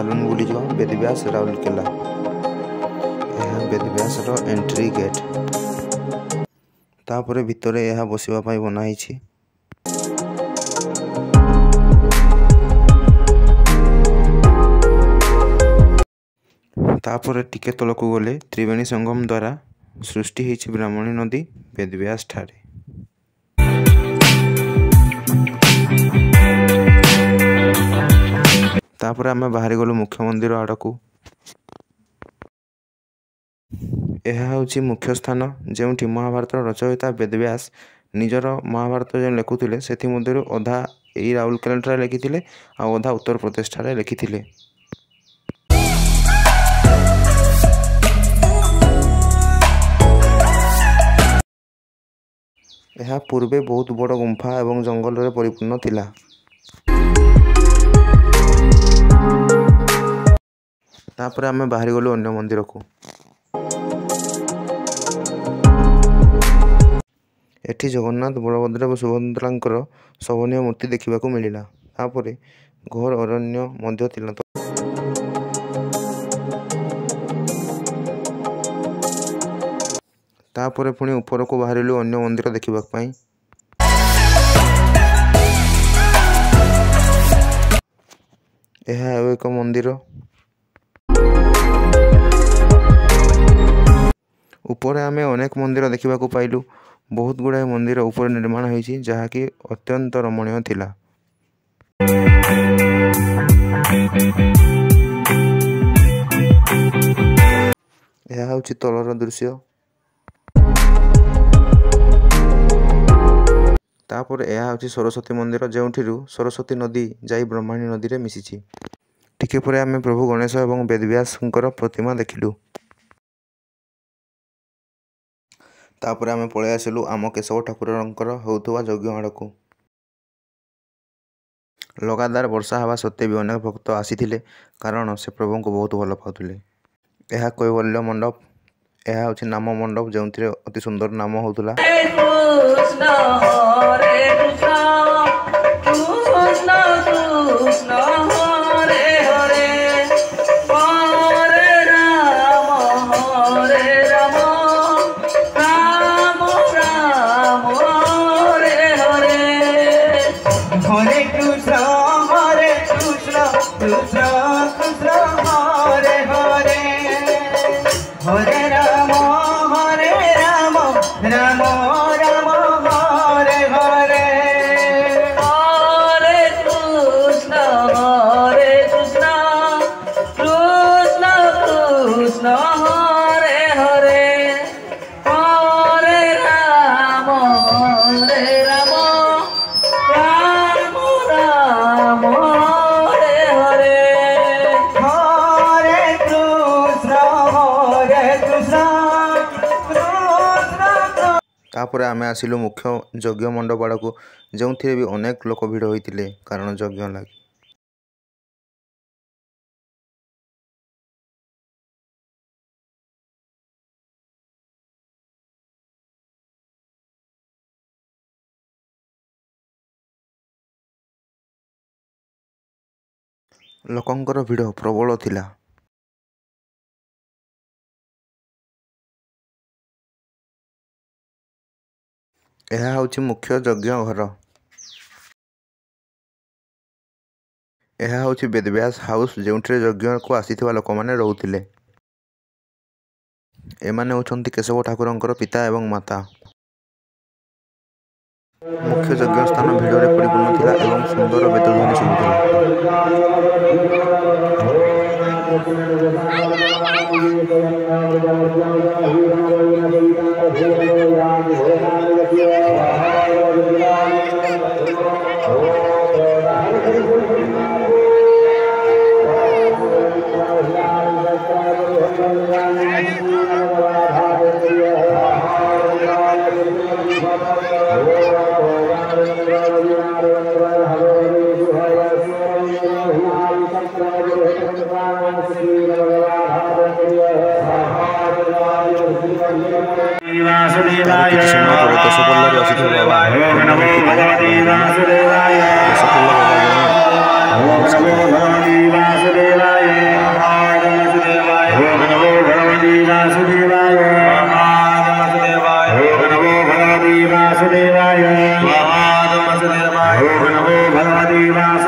चलन बुली जा बेदव्यास राउरकेला। यह बेदव्यास रो एंट्री गेट। तापरे भितरे यह बसिबा पई बनाई छी। तापरे टिके तलकू गले त्रिवेणी संगम द्वारा सृष्टि होइछि ब्राह्मणी नदी बेदव्यास ठारे। तापरे आमे बाहरी गलु मुख्य मंदिर आड़कू। यह होछि मुख्य स्थान जेउठी महाभारत रचयिता बेदव्यास निजर महाभारत जो लेखुथिले सेथि मध्यरु अधा एई राउरकेला ठारे लिखिथिले आ अधा उत्तर प्रदेश ठारे लिखिथिले। यह पूर्वे बहुत बड़ गुंफा एवं जंगल रे परिपूर्ण थिला। तापर आमे बाहरी गलु अन्य मंदिर को। एठी जगन्नाथ बलभद्र और सुभद्रांकर शोभनीय मूर्ति देखिबाकू मिलिला। तापरे घोर अरण्य मध्य थिला। तापरे पुणी ऊपर को बाहरिलु अन्य मंदिर देखिबा पई। यह एक मंदिर। ऊपर आमे अनेक मंदिर देखिबाकू पाइलु। बहुत गुड़ाए मंदिर ऊपर निर्माण होइछि जहा कि अत्यंत रमणीय थिला। यह होछि तलर दृश्य। तापर यह होछि सरस्वती मंदिर जेउठिरु सरस्वती नदी जाई ब्रह्मणी नदी रे मिसिछि। टिके परे आमे प्रभु गणेश एवं बेदव्यासंकर प्रतिमा देखिलु। तापर आमे पळे आसिलु आम केशव ठाकुरंकर होउथुवा यज्ञ आड़कू। लगातार वर्षा हवा सत्ते भी अनेक भक्त आसीथिले कारण से प्रभु को बहुत भल पाउथिले। यह कैवल्य मंडप। यह होछि नाम मंडप जेउथिरे अति सुंदर नाम होउथुला। तापर आमे आसिलु मुख्य यज्ञ मंडप आड़कू जो भी अनेक लोक भिड़ होइतिले कारण यज्ञ लागि। लोकंकर भिड़ प्रबल थिला। यह होछि मुख्य यज्ञ घर। यह होछि बेदव्यास हाउस जेउठिरे यज्ञ को आसीथिबा लोक माने रहउथिले। एमाने होछंती केशव ठाकुरंकर पिता एवं माता। मुख्य यज्ञ स्थान भिड़रे परिपूर्ण थिला एवं सुंदर बेदध्वनि शुभुथिला।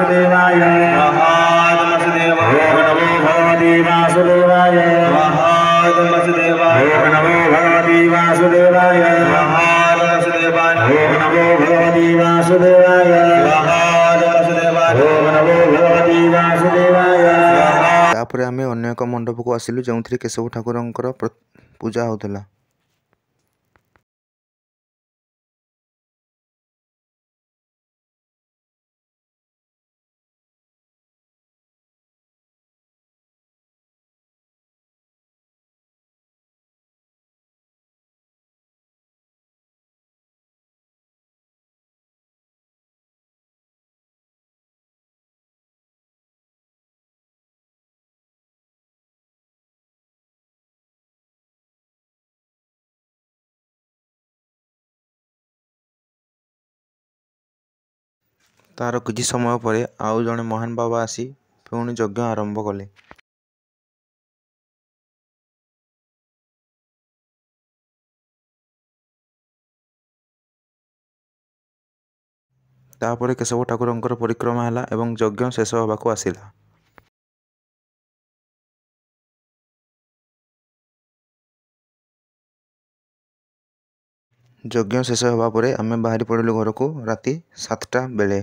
वासुदेवाय महाद वसुदेवाय ओम नमो भगवते वासुदेवाय महाद वसुदेवाय ओम नमो भगवते वासुदेवाय महाद वसुदेवाय ओम नमो भगवते वासुदेवाय महाद वसुदेवाय ओम नमो भगवते वासुदेवाय। तापर आम अन्य एक मंडप को आसिलु जो केशव ठाकुरंकर पूजा होता। तार किछि समय पर आउ जड़े महान बाबा आसी पुणी यज्ञ आरंभ कले। तापर केशव ठाकुरंकर परिक्रमा हैला एवं यज्ञ शेष होबाकू आसिला। यज्ञ शेष होगा पर आम बाहरी पड़िलु घर को राति 7टा बेले।